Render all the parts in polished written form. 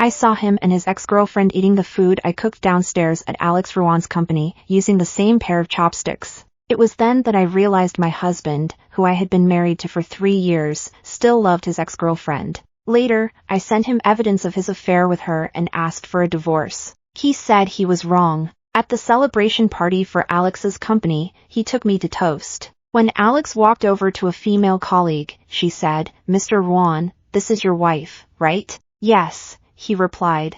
I saw him and his ex-girlfriend eating the food I cooked downstairs at Alex Ruan's company, using the same pair of chopsticks. It was then that I realized my husband, who I had been married to for 3 years, still loved his ex-girlfriend. Later, I sent him evidence of his affair with her and asked for a divorce. He said he was wrong. At the celebration party for Alex's company, he took me to toast. When Alex walked over to a female colleague, she said, "Mr. Ruan, this is your wife, right?" "Yes," he replied.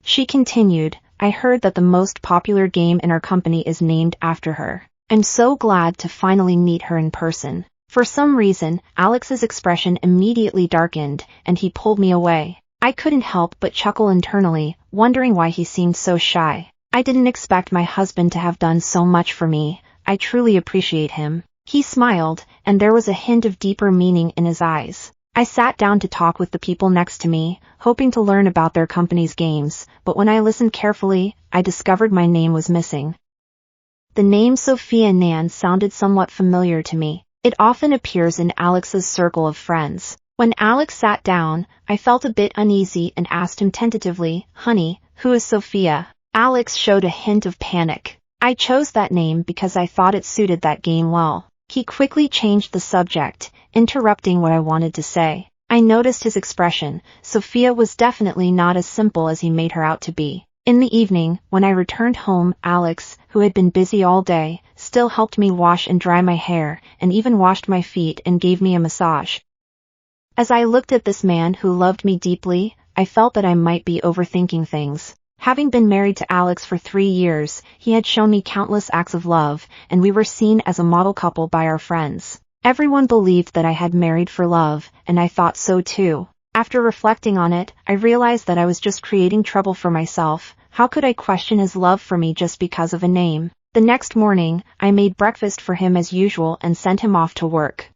She continued, "I heard that the most popular game in our company is named after her. I'm so glad to finally meet her in person." For some reason, Alex's expression immediately darkened, and he pulled me away. I couldn't help but chuckle internally, wondering why he seemed so shy. I didn't expect my husband to have done so much for me. I truly appreciate him. He smiled, and there was a hint of deeper meaning in his eyes. I sat down to talk with the people next to me, hoping to learn about their company's games, but when I listened carefully, I discovered my name was missing. The name Sophia Nan sounded somewhat familiar to me. It often appears in Alex's circle of friends. When Alex sat down, I felt a bit uneasy and asked him tentatively, "Honey, who is Sophia?" Alex showed a hint of panic. I chose that name because I thought it suited that game well. He quickly changed the subject, interrupting what I wanted to say. I noticed his expression. Sophia was definitely not as simple as he made her out to be. In the evening, when I returned home, Alex, who had been busy all day, still helped me wash and dry my hair, and even washed my feet and gave me a massage. As I looked at this man who loved me deeply, I felt that I might be overthinking things. Having been married to Alex for 3 years, he had shown me countless acts of love, and we were seen as a model couple by our friends. Everyone believed that I had married for love, and I thought so too. After reflecting on it, I realized that I was just creating trouble for myself. How could I question his love for me just because of a name? The next morning, I made breakfast for him as usual and sent him off to work.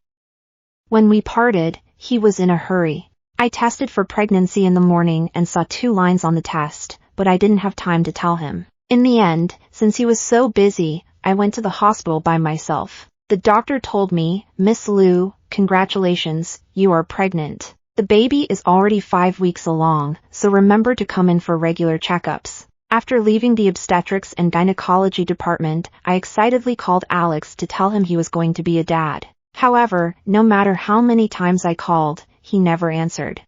When we parted, he was in a hurry. I tested for pregnancy in the morning and saw 2 lines on the test, but I didn't have time to tell him. In the end, since he was so busy, I went to the hospital by myself. The doctor told me, "Miss Liu, congratulations, you are pregnant. The baby is already 5 weeks along, so remember to come in for regular checkups." After leaving the obstetrics and gynecology department, I excitedly called Alex to tell him he was going to be a dad. However, no matter how many times I called, he never answered.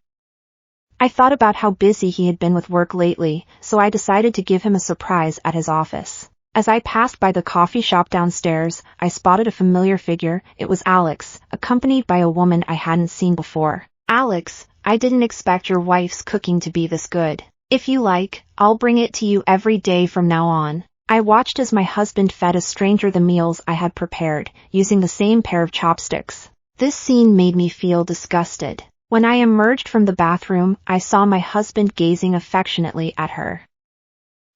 I thought about how busy he had been with work lately, so I decided to give him a surprise at his office. As I passed by the coffee shop downstairs, I spotted a familiar figure. It was Alex, accompanied by a woman I hadn't seen before. "Alex, I didn't expect your wife's cooking to be this good. If you like, I'll bring it to you every day from now on." I watched as my husband fed a stranger the meals I had prepared, using the same pair of chopsticks. This scene made me feel disgusted. When I emerged from the bathroom, I saw my husband gazing affectionately at her.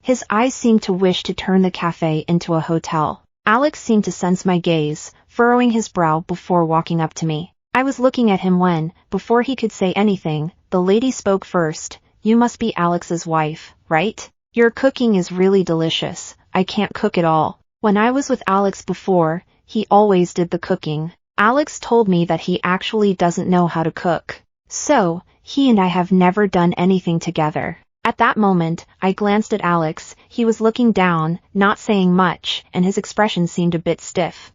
His eyes seemed to wish to turn the cafe into a hotel. Alex seemed to sense my gaze, furrowing his brow before walking up to me. I was looking at him when, before he could say anything, the lady spoke first. "You must be Alex's wife, right? Your cooking is really delicious. I can't cook at all." When I was with Alex before, he always did the cooking. Alex told me that he actually doesn't know how to cook. So, he and I have never done anything together. At that moment, I glanced at Alex. He was looking down, not saying much, and his expression seemed a bit stiff.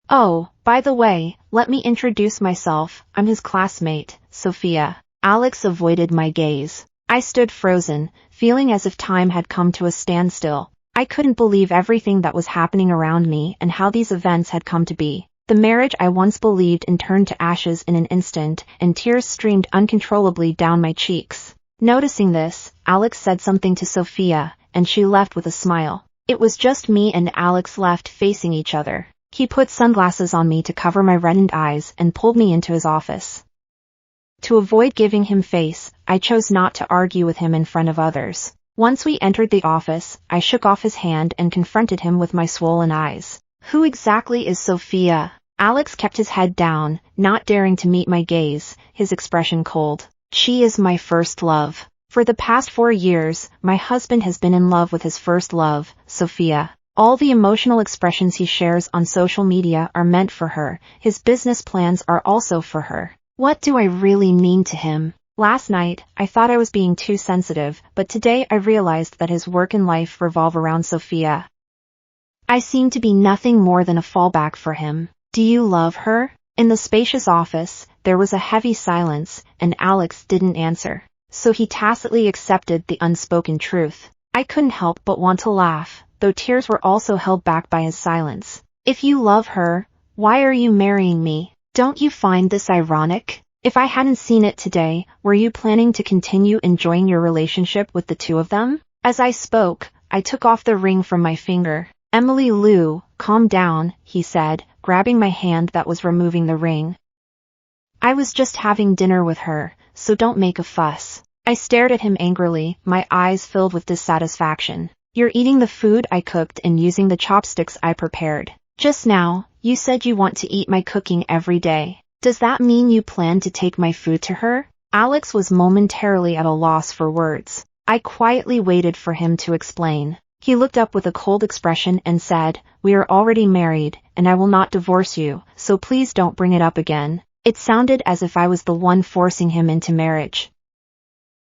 "Oh, by the way, let me introduce myself. I'm his classmate, Sophia." Alex avoided my gaze. I stood frozen, feeling as if time had come to a standstill. I couldn't believe everything that was happening around me and how these events had come to be. The marriage I once believed in turned to ashes in an instant, and tears streamed uncontrollably down my cheeks. Noticing this, Alex said something to Sophia, and she left with a smile. It was just me and Alex left facing each other. He put sunglasses on me to cover my reddened eyes and pulled me into his office. To avoid giving him face, I chose not to argue with him in front of others. Once we entered the office, I shook off his hand and confronted him with my swollen eyes. "Who exactly is Sophia?" Alex kept his head down, not daring to meet my gaze, his expression cold. "She is my first love. For the past 4 years, my husband has been in love with his first love, Sophia. All the emotional expressions he shares on social media are meant for her. His business plans are also for her. What do I really mean to him? Last night, I thought I was being too sensitive, but today I realized that his work and life revolve around Sophia. I seem to be nothing more than a fallback for him. Do you love her? In the spacious office, there was a heavy silence, and Alex didn't answer. So he tacitly accepted the unspoken truth. I couldn't help but want to laugh, though tears were also held back by his silence. If you love her, why are you marrying me? Don't you find this ironic? If I hadn't seen it today, were you planning to continue enjoying your relationship with the two of them? As I spoke, I took off the ring from my finger. Emily Lou, calm down, he said, grabbing my hand that was removing the ring. I was just having dinner with her, so don't make a fuss. I stared at him angrily, my eyes filled with dissatisfaction. You're eating the food I cooked and using the chopsticks I prepared. Just now, you said you want to eat my cooking every day. Does that mean you plan to take my food to her? Alex was momentarily at a loss for words. I quietly waited for him to explain. He looked up with a cold expression and said, "We are already married, and I will not divorce you, so please don't bring it up again." It sounded as if I was the one forcing him into marriage.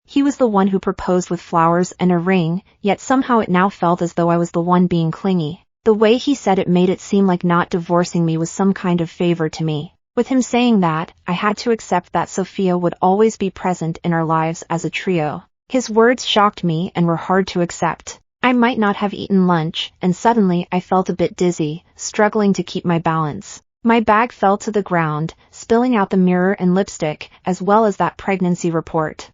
He was the one who proposed with flowers and a ring, yet somehow it now felt as though I was the one being clingy. The way he said it made it seem like not divorcing me was some kind of favor to me. With him saying that, I had to accept that Sophia would always be present in our lives as a trio. His words shocked me and were hard to accept. I might not have eaten lunch, and suddenly I felt a bit dizzy, struggling to keep my balance. My bag fell to the ground, spilling out the mirror and lipstick, as well as that pregnancy report.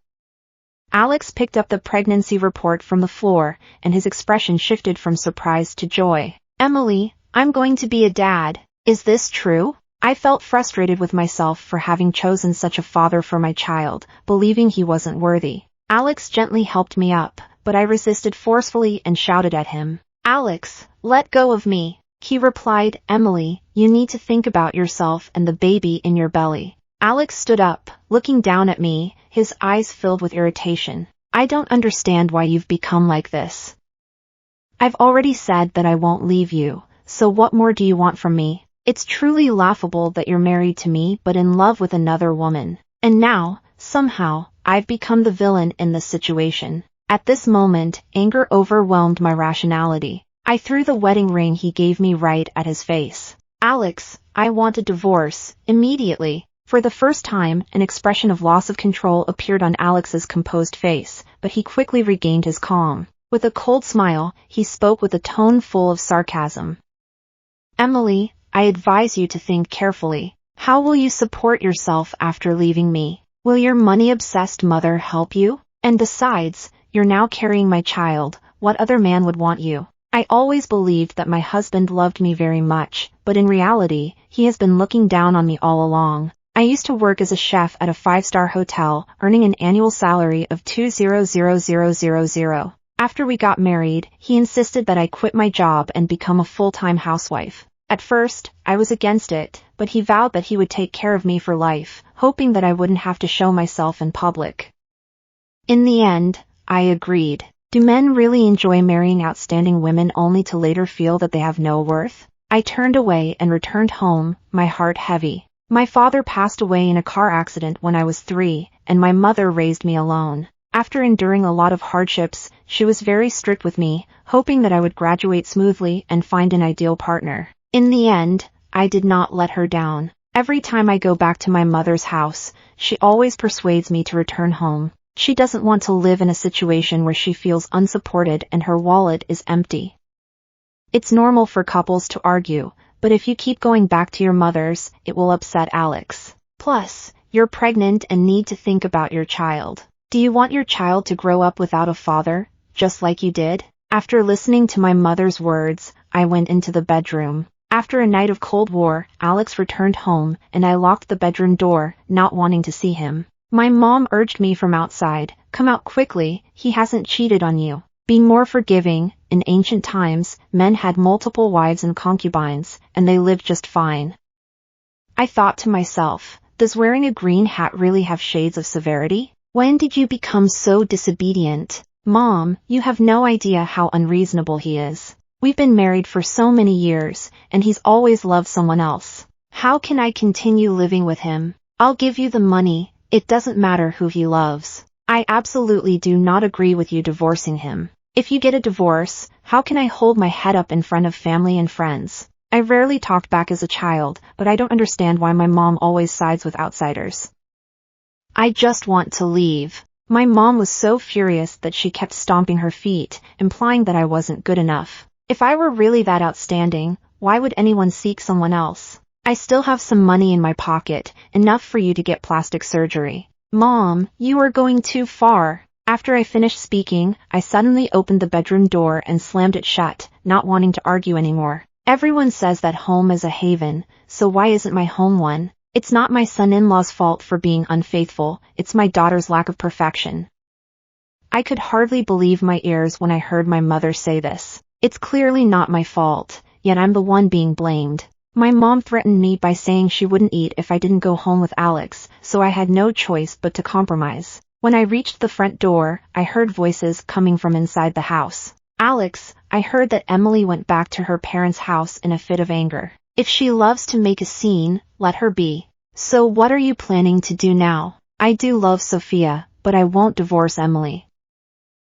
Alex picked up the pregnancy report from the floor, and his expression shifted from surprise to joy. "Emily, I'm going to be a dad. Is this true?" I felt frustrated with myself for having chosen such a father for my child, believing he wasn't worthy. Alex gently helped me up, but I resisted forcefully and shouted at him. "Alex, let go of me." He replied, "Emily, you need to think about yourself and the baby in your belly." Alex stood up, looking down at me, his eyes filled with irritation. "I don't understand why you've become like this. I've already said that I won't leave you, so what more do you want from me? It's truly laughable that you're married to me but in love with another woman. And now, somehow, I've become the villain in this situation." At this moment, anger overwhelmed my rationality. I threw the wedding ring he gave me right at his face. "Alex, I want a divorce, immediately." For the first time, an expression of loss of control appeared on Alex's composed face, but he quickly regained his calm. With a cold smile, he spoke with a tone full of sarcasm. "Emily, I advise you to think carefully. How will you support yourself after leaving me? Will your money-obsessed mother help you? And besides, you're now carrying my child. What other man would want you? I always believed that my husband loved me very much, but in reality, he has been looking down on me all along. I used to work as a chef at a 5-star hotel, earning an annual salary of $200,000. After we got married, he insisted that I quit my job and become a full-time housewife. At first, I was against it, but he vowed that he would take care of me for life, hoping that I wouldn't have to show myself in public. In the end, I agreed. Do men really enjoy marrying outstanding women only to later feel that they have no worth? I turned away and returned home, my heart heavy. My father passed away in a car accident when I was 3, and my mother raised me alone. After enduring a lot of hardships, she was very strict with me, hoping that I would graduate smoothly and find an ideal partner. In the end, I did not let her down. Every time I go back to my mother's house, she always persuades me to return home. She doesn't want to live in a situation where she feels unsupported and her wallet is empty. It's normal for couples to argue, but if you keep going back to your mother's, it will upset Alex. Plus, you're pregnant and need to think about your child. Do you want your child to grow up without a father, just like you did? After listening to my mother's words, I went into the bedroom. After a night of Cold War, Alex returned home, and I locked the bedroom door, not wanting to see him. My mom urged me from outside, "Come out quickly, he hasn't cheated on you. Be more forgiving." In ancient times, men had multiple wives and concubines, and they lived just fine. I thought to myself, does wearing a green hat really have shades of severity? When did you become so disobedient? Mom, you have no idea how unreasonable he is. We've been married for so many years, and he's always loved someone else. How can I continue living with him? I'll give you the money, It doesn't matter who he loves. I absolutely do not agree with you divorcing him. If you get a divorce, how can I hold my head up in front of family and friends? I rarely talked back as a child, but I don't understand why my mom always sides with outsiders. I just want to leave. My mom was so furious that she kept stomping her feet, implying that I wasn't good enough. If I were really that outstanding, why would anyone seek someone else? I still have some money in my pocket, enough for you to get plastic surgery. Mom, you are going too far. After I finished speaking, I suddenly opened the bedroom door and slammed it shut, not wanting to argue anymore. Everyone says that home is a haven, so why isn't my home one? It's not my son-in-law's fault for being unfaithful, it's my daughter's lack of perfection. I could hardly believe my ears when I heard my mother say this. It's clearly not my fault, yet I'm the one being blamed. My mom threatened me by saying she wouldn't eat if I didn't go home with Alex, so I had no choice but to compromise. When I reached the front door, I heard voices coming from inside the house. Alex, I heard that Emily went back to her parents' house in a fit of anger. If she loves to make a scene, let her be. So what are you planning to do now? I do love Sophia, but I won't divorce Emily.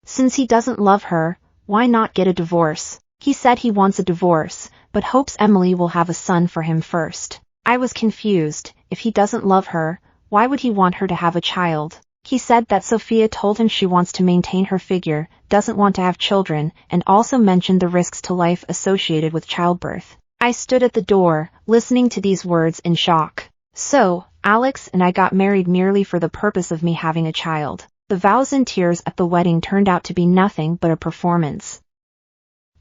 Since he doesn't love her, why not get a divorce? He said he wants a divorce, but hopes Emily will have a son for him first. I was confused. If he doesn't love her, why would he want her to have a child? He said that Sophia told him she wants to maintain her figure, doesn't want to have children, and also mentioned the risks to life associated with childbirth. I stood at the door, listening to these words in shock. So, Alex and I got married merely for the purpose of me having a child. The vows and tears at the wedding turned out to be nothing but a performance.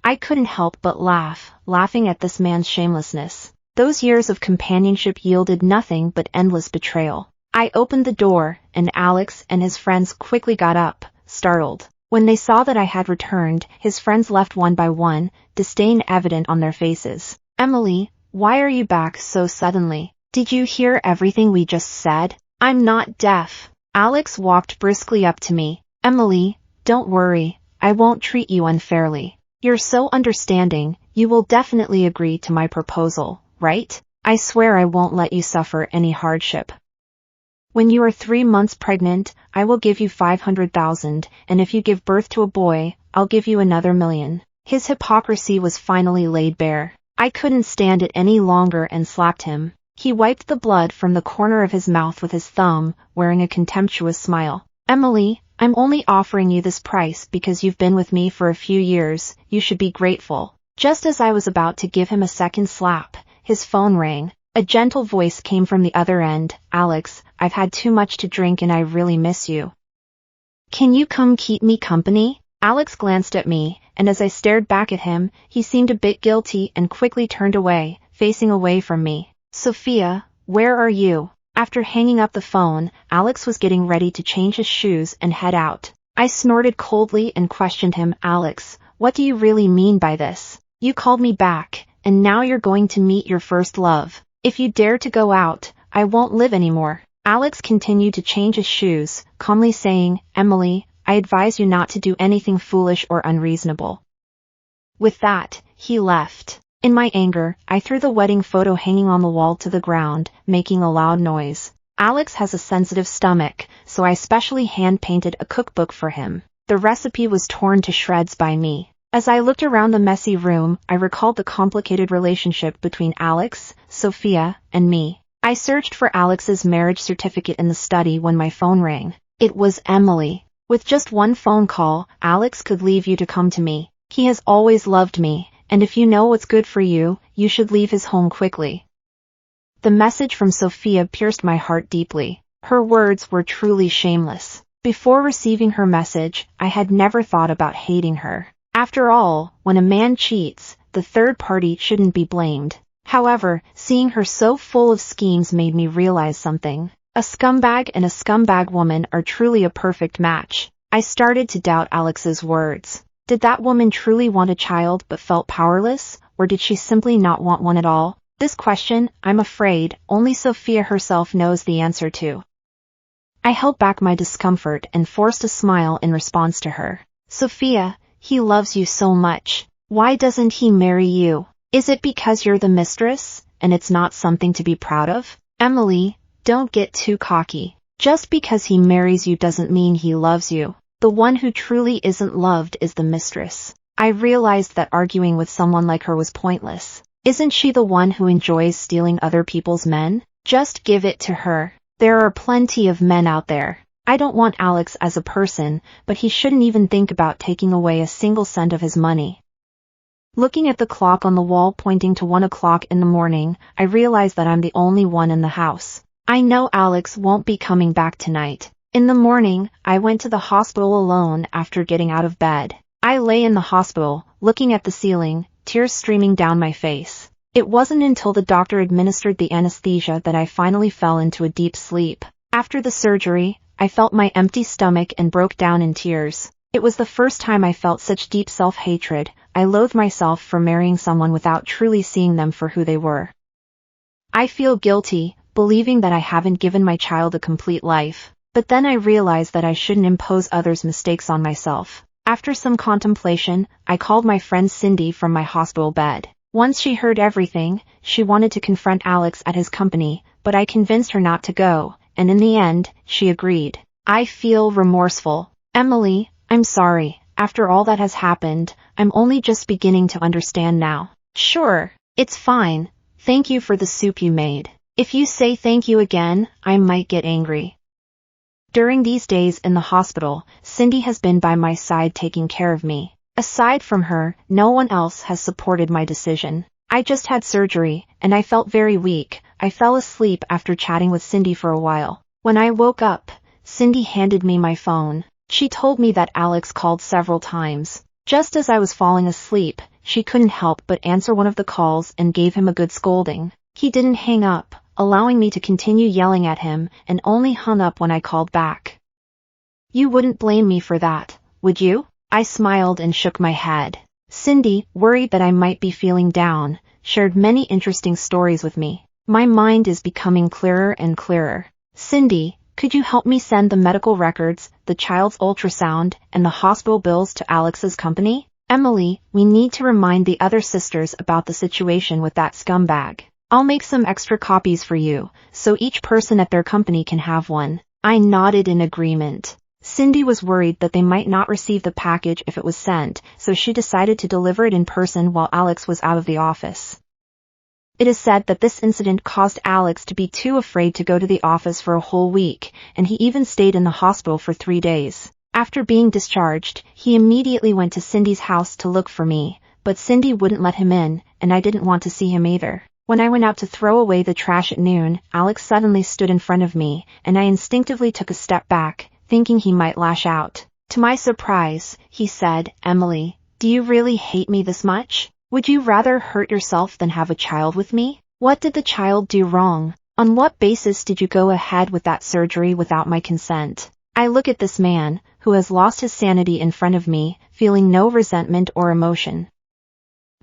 I couldn't help but laugh, laughing at this man's shamelessness. Those years of companionship yielded nothing but endless betrayal. I opened the door, and Alex and his friends quickly got up, startled. When they saw that I had returned, his friends left one by one, disdain evident on their faces. Emily, why are you back so suddenly? Did you hear everything we just said? I'm not deaf. Alex walked briskly up to me. Emily, don't worry, I won't treat you unfairly. You're so understanding, you will definitely agree to my proposal, right? I swear I won't let you suffer any hardship. When you are 3 months pregnant, I will give you 500,000, and if you give birth to a boy, I'll give you another 1,000,000. His hypocrisy was finally laid bare. I couldn't stand it any longer and slapped him. He wiped the blood from the corner of his mouth with his thumb, wearing a contemptuous smile. Emily, I'm only offering you this price because you've been with me for a few years, you should be grateful. Just as I was about to give him a second slap, his phone rang. A gentle voice came from the other end. Alex, I've had too much to drink and I really miss you. Can you come keep me company? Alex glanced at me, and as I stared back at him, he seemed a bit guilty and quickly turned away, facing away from me. Sophia, where are you? After hanging up the phone, Alex was getting ready to change his shoes and head out. I snorted coldly and questioned him. Alex, what do you really mean by this? You called me back, and now you're going to meet your first love. If you dare to go out, I won't live anymore. Alex continued to change his shoes, calmly saying, Emily, I advise you not to do anything foolish or unreasonable. With that, he left. In my anger, I threw the wedding photo hanging on the wall to the ground, making a loud noise. Alex has a sensitive stomach, so I specially hand-painted a cookbook for him. The recipe was torn to shreds by me. As I looked around the messy room, I recalled the complicated relationship between Alex, Sophia, and me. I searched for Alex's marriage certificate in the study when my phone rang. It was Emily. With just one phone call, Alex could leave you to come to me. He has always loved me, and if you know what's good for you, you should leave his home quickly. The message from Sophia pierced my heart deeply. Her words were truly shameless. Before receiving her message, I had never thought about hating her. After all, when a man cheats, the third party shouldn't be blamed. However, seeing her so full of schemes made me realize something. A scumbag and a scumbag woman are truly a perfect match. I started to doubt Alex's words. Did that woman truly want a child but felt powerless, or did she simply not want one at all? This question, I'm afraid, only Sophia herself knows the answer to. I held back my discomfort and forced a smile in response to her. Sophia, he loves you so much. Why doesn't he marry you? Is it because you're the mistress, and it's not something to be proud of? Emily, don't get too cocky. Just because he marries you doesn't mean he loves you. The one who truly isn't loved is the mistress. I realized that arguing with someone like her was pointless. Isn't she the one who enjoys stealing other people's men? Just give it to her. There are plenty of men out there. I don't want Alex as a person, but he shouldn't even think about taking away a single cent of his money. Looking at the clock on the wall pointing to 1 o'clock in the morning, I realize that I'm the only one in the house. I know Alex won't be coming back tonight. In the morning, I went to the hospital alone after getting out of bed. I lay in the hospital, looking at the ceiling, tears streaming down my face. It wasn't until the doctor administered the anesthesia that I finally fell into a deep sleep. After the surgery, I felt my empty stomach and broke down in tears. It was the first time I felt such deep self-hatred. I loathe myself for marrying someone without truly seeing them for who they were. I feel guilty, believing that I haven't given my child a complete life. But then I realized that I shouldn't impose others' mistakes on myself. After some contemplation, I called my friend Cindy from my hospital bed. Once she heard everything, she wanted to confront Alex at his company, but I convinced her not to go, and in the end, she agreed. I feel remorseful. Emily, I'm sorry. After all that has happened, I'm only just beginning to understand now. Sure, it's fine. Thank you for the soup you made. If you say thank you again, I might get angry. During these days in the hospital, Cindy has been by my side taking care of me. Aside from her, no one else has supported my decision. I just had surgery, and I felt very weak. I fell asleep after chatting with Cindy for a while. When I woke up, Cindy handed me my phone. She told me that Alex called several times. Just as I was falling asleep, she couldn't help but answer one of the calls and gave him a good scolding. He didn't hang up, allowing me to continue yelling at him, and only hung up when I called back. You wouldn't blame me for that, would you? I smiled and shook my head. Cindy, worried that I might be feeling down, shared many interesting stories with me. My mind is becoming clearer and clearer. Cindy, could you help me send the medical records, the child's ultrasound, and the hospital bills to Alex's company? Emily, we need to remind the other sisters about the situation with that scumbag. I'll make some extra copies for you, so each person at their company can have one. I nodded in agreement. Cindy was worried that they might not receive the package if it was sent, so she decided to deliver it in person while Alex was out of the office. It is said that this incident caused Alex to be too afraid to go to the office for a whole week, and he even stayed in the hospital for 3 days. After being discharged, he immediately went to Cindy's house to look for me, but Cindy wouldn't let him in, and I didn't want to see him either. When I went out to throw away the trash at noon, Alex suddenly stood in front of me, and I instinctively took a step back, thinking he might lash out. To my surprise, he said, Emily, do you really hate me this much? Would you rather hurt yourself than have a child with me? What did the child do wrong? On what basis did you go ahead with that surgery without my consent? I look at this man, who has lost his sanity in front of me, feeling no resentment or emotion.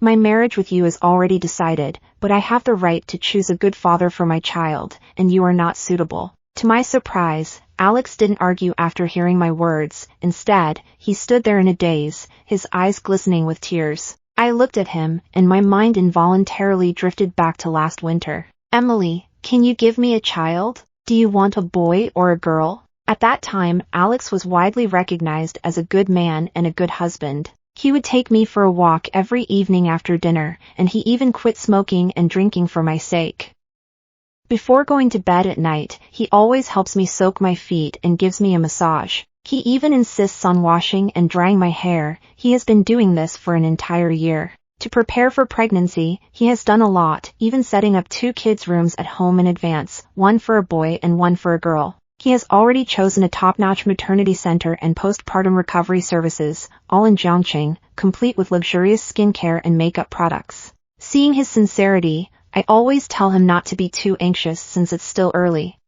My marriage with you is already decided, but I have the right to choose a good father for my child, and you are not suitable. To my surprise, Alex didn't argue after hearing my words. Instead, he stood there in a daze, his eyes glistening with tears. I looked at him, and my mind involuntarily drifted back to last winter. Emily, can you give me a child? Do you want a boy or a girl? At that time, Alex was widely recognized as a good man and a good husband. He would take me for a walk every evening after dinner, and he even quit smoking and drinking for my sake. Before going to bed at night, he always helps me soak my feet and gives me a massage. He even insists on washing and drying my hair. He has been doing this for an entire year. To prepare for pregnancy, he has done a lot, even setting up 2 kids' rooms at home in advance, one for a boy and one for a girl. He has already chosen a top-notch maternity center and postpartum recovery services, all in Jiangqing, complete with luxurious skincare and makeup products. Seeing his sincerity, I always tell him not to be too anxious since it's still early.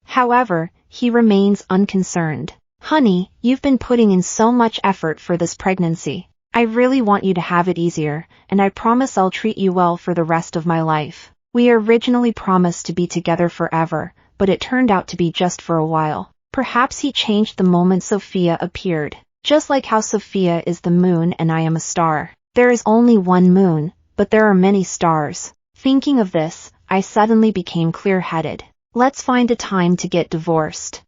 However, he remains unconcerned. Honey, you've been putting in so much effort for this pregnancy. I really want you to have it easier, and I promise I'll treat you well for the rest of my life. We originally promised to be together forever, but it turned out to be just for a while. Perhaps he changed the moment Sophia appeared. Just like how Sophia is the moon and I am a star. There is only one moon, but there are many stars. Thinking of this, I suddenly became clear-headed. Let's find a time to get divorced.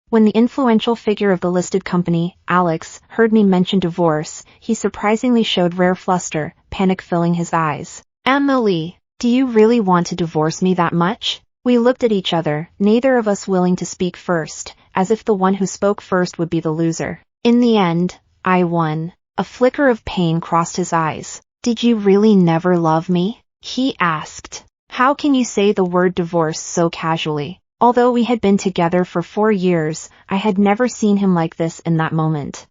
When the influential figure of the listed company, Alex, heard me mention divorce, he surprisingly showed rare fluster, panic filling his eyes. Emily, do you really want to divorce me that much? We looked at each other, neither of us willing to speak first, as if the one who spoke first would be the loser. In the end, I won. A flicker of pain crossed his eyes. Did you really never love me? He asked. How can you say the word divorce so casually? Although we had been together for 4 years, I had never seen him like this in that moment.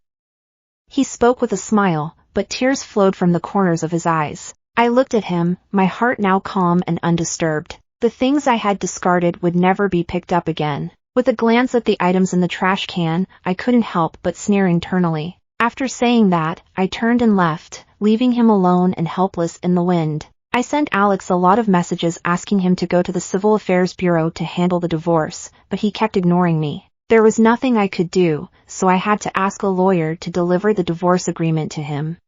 He spoke with a smile, but tears flowed from the corners of his eyes. I looked at him, my heart now calm and undisturbed. The things I had discarded would never be picked up again. With a glance at the items in the trash can, I couldn't help but sneer internally. After saying that, I turned and left, leaving him alone and helpless in the wind. I sent Alex a lot of messages asking him to go to the Civil Affairs Bureau to handle the divorce, but he kept ignoring me. There was nothing I could do, so I had to ask a lawyer to deliver the divorce agreement to him.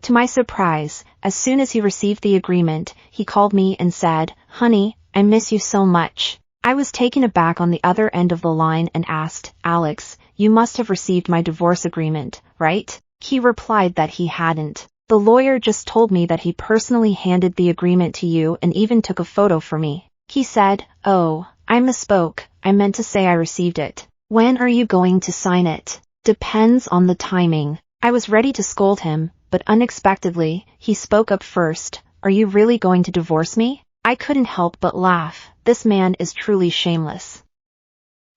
To my surprise, as soon as he received the agreement, he called me and said, "Honey, I miss you so much." I was taken aback on the other end of the line and asked, "Alex, you must have received my divorce agreement, right?" He replied that he hadn't. "The lawyer just told me that he personally handed the agreement to you and even took a photo for me." He said, "Oh, I misspoke. I meant to say I received it. When are you going to sign it?" "Depends on the timing." I was ready to scold him, but unexpectedly, he spoke up first. "Are you really going to divorce me?" I couldn't help but laugh. This man is truly shameless.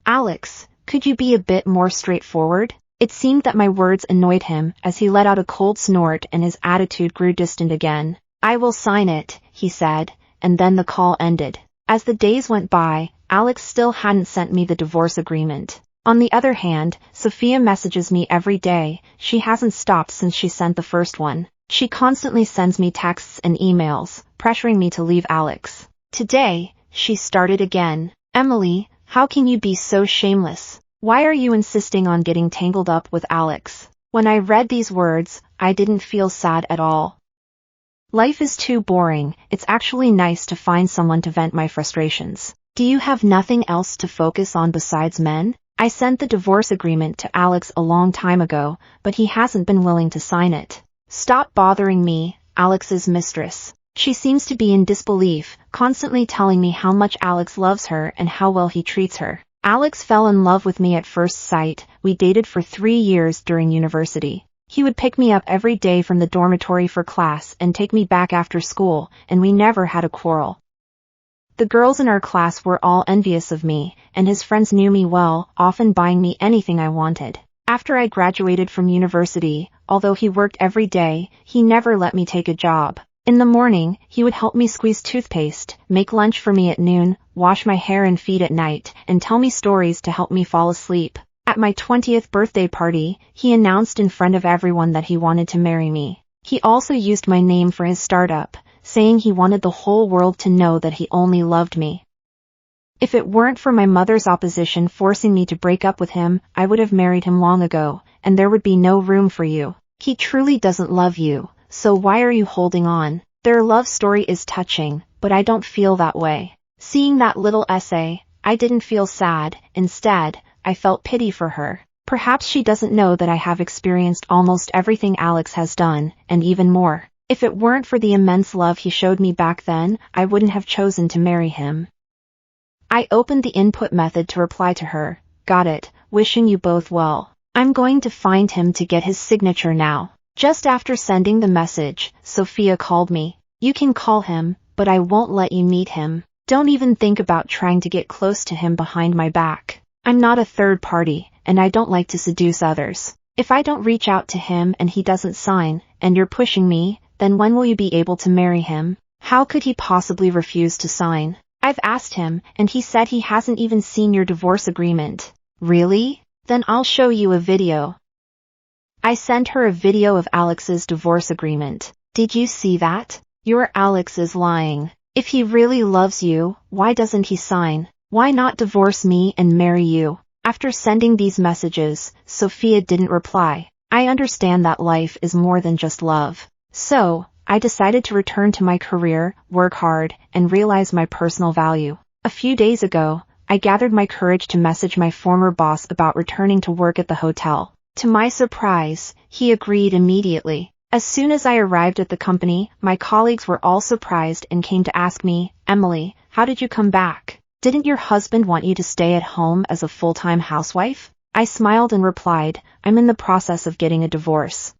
"Alex, could you be a bit more straightforward?" It seemed that my words annoyed him as he let out a cold snort and his attitude grew distant again. "I will sign it," he said, and then the call ended. As the days went by, Alex still hadn't sent me the divorce agreement. On the other hand, Sophia messages me every day. She hasn't stopped since she sent the first one. She constantly sends me texts and emails, pressuring me to leave Alex. Today, she started again. "Emily, how can you be so shameless? Why are you insisting on getting tangled up with Alex?" When I read these words, I didn't feel sad at all. Life is too boring. It's actually nice to find someone to vent my frustrations. Do you have nothing else to focus on besides men? I sent the divorce agreement to Alex a long time ago, but he hasn't been willing to sign it. Stop bothering me, Alex's mistress. She seems to be in disbelief, constantly telling me how much Alex loves her and how well he treats her. Alex fell in love with me at first sight. We dated for 3 years during university. He would pick me up every day from the dormitory for class and take me back after school, and we never had a quarrel. The girls in our class were all envious of me, and his friends knew me well, often buying me anything I wanted. After I graduated from university, although he worked every day, he never let me take a job. In the morning, he would help me squeeze toothpaste, make lunch for me at noon, wash my hair and feet at night, and tell me stories to help me fall asleep. At my 20th birthday party, he announced in front of everyone that he wanted to marry me. He also used my name for his startup, saying he wanted the whole world to know that he only loved me. If it weren't for my mother's opposition forcing me to break up with him, I would have married him long ago, and there would be no room for you. He truly doesn't love you, so why are you holding on? Their love story is touching, but I don't feel that way. Seeing that little essay, I didn't feel sad. Instead, I felt pity for her. Perhaps she doesn't know that I have experienced almost everything Alex has done, and even more. If it weren't for the immense love he showed me back then, I wouldn't have chosen to marry him. I opened the input method to reply to her. Got it, wishing you both well. I'm going to find him to get his signature now. Just after sending the message, Sophia called me. You can call him, but I won't let you meet him. Don't even think about trying to get close to him behind my back. I'm not a third party, and I don't like to seduce others. If I don't reach out to him and he doesn't sign, and you're pushing me, then when will you be able to marry him? How could he possibly refuse to sign? I've asked him, and he said he hasn't even seen your divorce agreement. Really? Then I'll show you a video. I sent her a video of Alex's divorce agreement. Did you see that? Your Alex is lying. If he really loves you, why doesn't he sign? Why not divorce me and marry you? After sending these messages, Sophia didn't reply. I understand that life is more than just love. So, I decided to return to my career, work hard, and realize my personal value. A few days ago, I gathered my courage to message my former boss about returning to work at the hotel. To my surprise, he agreed immediately. As soon as I arrived at the company, my colleagues were all surprised and came to ask me, "Emily, how did you come back? Didn't your husband want you to stay at home as a full-time housewife?" I smiled and replied, "I'm in the process of getting a divorce."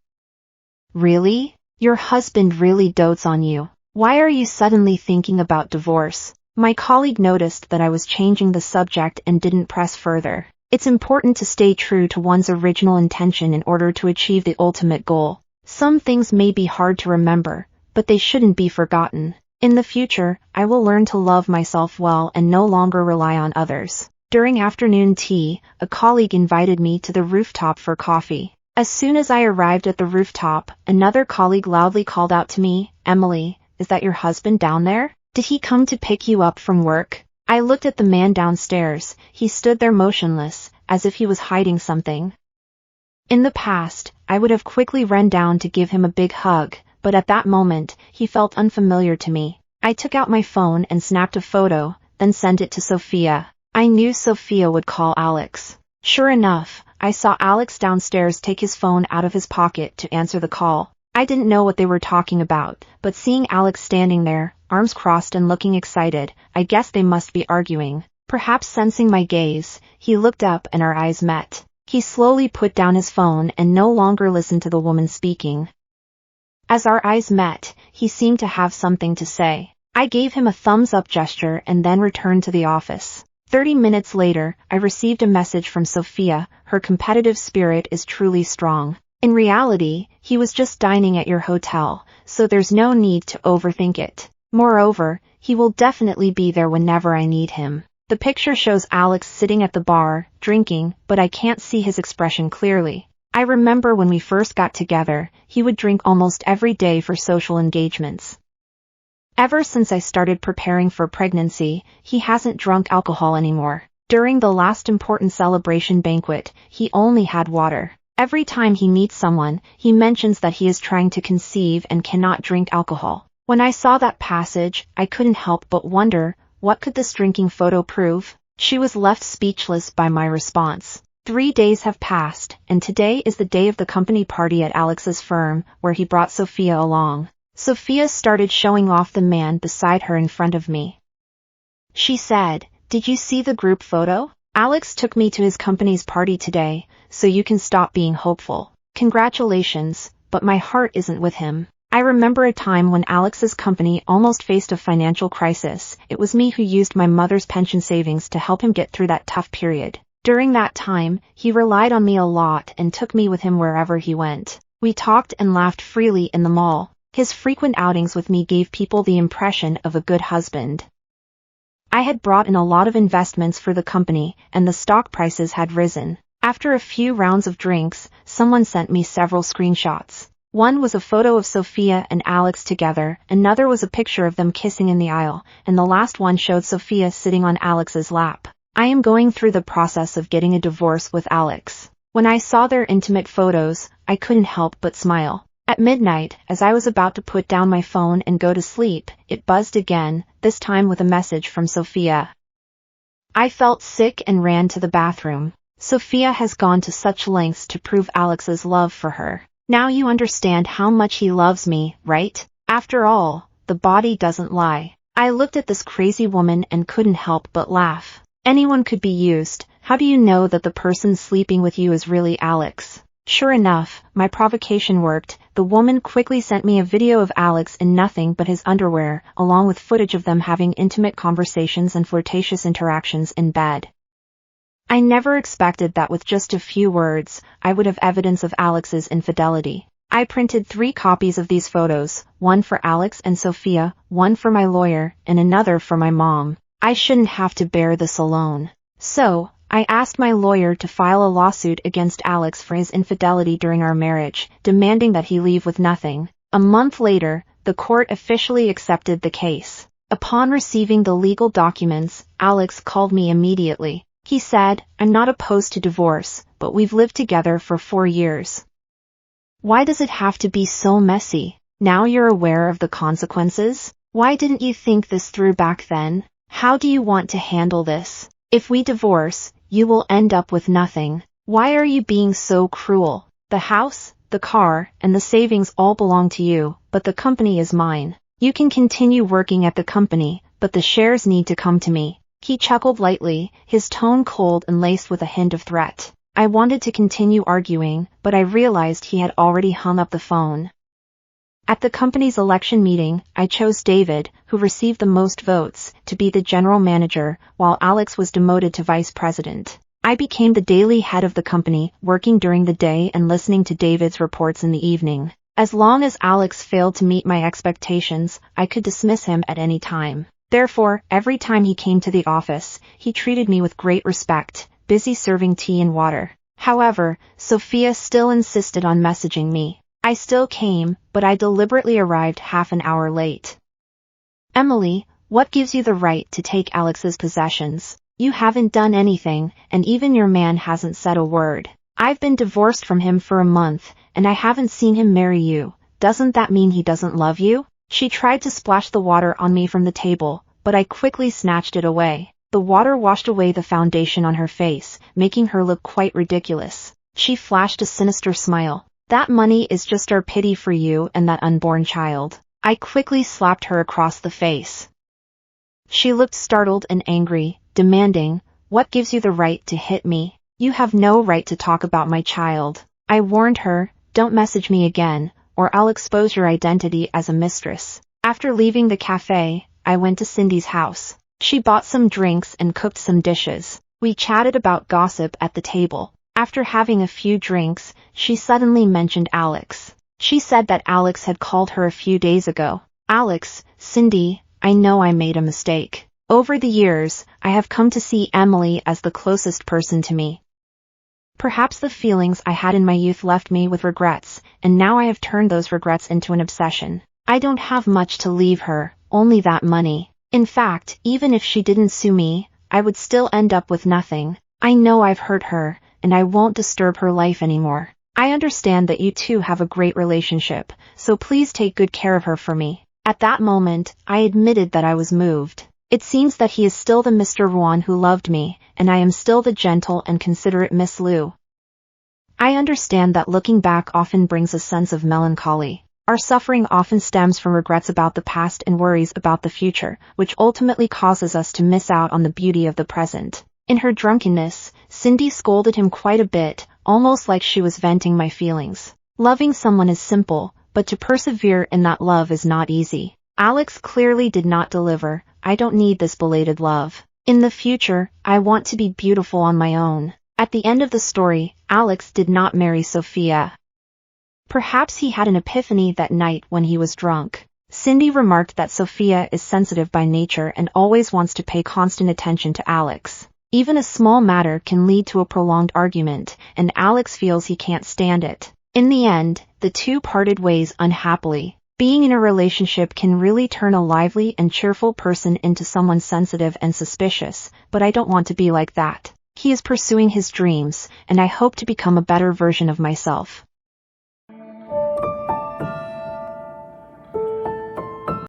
"Really? Your husband really dotes on you. Why are you suddenly thinking about divorce?" My colleague noticed that I was changing the subject and didn't press further. It's important to stay true to one's original intention in order to achieve the ultimate goal. Some things may be hard to remember, but they shouldn't be forgotten. In the future, I will learn to love myself well and no longer rely on others. During afternoon tea, a colleague invited me to the rooftop for coffee. As soon as I arrived at the rooftop, another colleague loudly called out to me, "Emily, is that your husband down there? Did he come to pick you up from work?" I looked at the man downstairs. He stood there motionless, as if he was hiding something. In the past, I would have quickly run down to give him a big hug, but at that moment, he felt unfamiliar to me. I took out my phone and snapped a photo, then sent it to Sophia. I knew Sophia would call Alex. Sure enough, I saw Alex downstairs take his phone out of his pocket to answer the call. I didn't know what they were talking about, but seeing Alex standing there, arms crossed and looking excited, I guessed they must be arguing. Perhaps sensing my gaze, he looked up and our eyes met. He slowly put down his phone and no longer listened to the woman speaking. As our eyes met, he seemed to have something to say. I gave him a thumbs-up gesture and then returned to the office. 30 minutes later, I received a message from Sophia. Her competitive spirit is truly strong. In reality, he was just dining at your hotel, so there's no need to overthink it. Moreover, he will definitely be there whenever I need him. The picture shows Alex sitting at the bar, drinking, but I can't see his expression clearly. I remember when we first got together, he would drink almost every day for social engagements. Ever since I started preparing for pregnancy, he hasn't drunk alcohol anymore. During the last important celebration banquet, he only had water. Every time he meets someone, he mentions that he is trying to conceive and cannot drink alcohol. When I saw that passage, I couldn't help but wonder, what could this drinking photo prove? She was left speechless by my response. 3 days have passed, and today is the day of the company party at Alex's firm, where he brought Sophia along. Sophia started showing off the man beside her in front of me. She said, "Did you see the group photo? Alex took me to his company's party today, so you can stop being hopeful. Congratulations, but my heart isn't with him." I remember a time when Alex's company almost faced a financial crisis. It was me who used my mother's pension savings to help him get through that tough period. During that time, he relied on me a lot and took me with him wherever he went. We talked and laughed freely in the mall. His frequent outings with me gave people the impression of a good husband. I had brought in a lot of investments for the company, and the stock prices had risen. After a few rounds of drinks, someone sent me several screenshots. One was a photo of Sophia and Alex together, another was a picture of them kissing in the aisle, and the last one showed Sophia sitting on Alex's lap. I am going through the process of getting a divorce with Alex. When I saw their intimate photos, I couldn't help but smile. At midnight, as I was about to put down my phone and go to sleep, it buzzed again, this time with a message from Sophia. I felt sick and ran to the bathroom. Sophia has gone to such lengths to prove Alex's love for her. Now you understand how much he loves me, right? After all, the body doesn't lie. I looked at this crazy woman and couldn't help but laugh. Anyone could be used. How do you know that the person sleeping with you is really Alex? Sure enough, my provocation worked. The woman quickly sent me a video of Alex in nothing but his underwear, along with footage of them having intimate conversations and flirtatious interactions in bed. I never expected that with just a few words, I would have evidence of Alex's infidelity. I printed 3 copies of these photos, one for Alex and Sophia, one for my lawyer, and another for my mom. I shouldn't have to bear this alone. So, I asked my lawyer to file a lawsuit against Alex for his infidelity during our marriage, demanding that he leave with nothing. A month later, the court officially accepted the case. Upon receiving the legal documents, Alex called me immediately. He said, "I'm not opposed to divorce, but we've lived together for 4 years. Why does it have to be so messy? Now you're aware of the consequences? Why didn't you think this through back then?" How do you want to handle this? If we divorce, you will end up with nothing. Why are you being so cruel? The house, the car, and the savings all belong to you, but the company is mine. You can continue working at the company, but the shares need to come to me. He chuckled lightly, his tone cold and laced with a hint of threat. I wanted to continue arguing, but I realized he had already hung up the phone. At the company's election meeting, I chose David, who received the most votes, to be the general manager, while Alex was demoted to vice president. I became the daily head of the company, working during the day and listening to David's reports in the evening. As long as Alex failed to meet my expectations, I could dismiss him at any time. Therefore, every time he came to the office, he treated me with great respect, busy serving tea and water. However, Sophia still insisted on messaging me. I still came, but I deliberately arrived half an hour late. Emily, what gives you the right to take Alex's possessions? You haven't done anything, and even your man hasn't said a word. I've been divorced from him for a month, and I haven't seen him marry you. Doesn't that mean he doesn't love you? She tried to splash the water on me from the table, but I quickly snatched it away. The water washed away the foundation on her face, making her look quite ridiculous. She flashed a sinister smile. That money is just our pity for you and that unborn child. I quickly slapped her across the face. She looked startled and angry, demanding, "What gives you the right to hit me? You have no right to talk about my child." I warned her, "Don't message me again, or I'll expose your identity as a mistress." After leaving the cafe, I went to Cindy's house. She bought some drinks and cooked some dishes. We chatted about gossip at the table. After having a few drinks, she suddenly mentioned Alex. She said that Alex had called her a few days ago. "Alex, Cindy, I know I made a mistake. Over the years, I have come to see Emily as the closest person to me. Perhaps the feelings I had in my youth left me with regrets, and now I have turned those regrets into an obsession. I don't have much to leave her, only that money. In fact, even if she didn't sue me, I would still end up with nothing. I know I've hurt her, and I won't disturb her life anymore. I understand that you two have a great relationship, so please take good care of her for me." At that moment, I admitted that I was moved. It seems that he is still the Mr. Ruan who loved me, and I am still the gentle and considerate Miss Liu. I understand that looking back often brings a sense of melancholy. Our suffering often stems from regrets about the past and worries about the future, which ultimately causes us to miss out on the beauty of the present. In her drunkenness, Cindy scolded him quite a bit, almost like she was venting my feelings. Loving someone is simple, but to persevere in that love is not easy. Alex clearly did not deliver. I don't need this belated love. In the future, I want to be beautiful on my own. At the end of the story, Alex did not marry Sophia. Perhaps he had an epiphany that night when he was drunk. Cindy remarked that Sophia is sensitive by nature and always wants to pay constant attention to Alex. Even a small matter can lead to a prolonged argument, and Alex feels he can't stand it. In the end, the two parted ways unhappily. Being in a relationship can really turn a lively and cheerful person into someone sensitive and suspicious, but I don't want to be like that. He is pursuing his dreams, and I hope to become a better version of myself.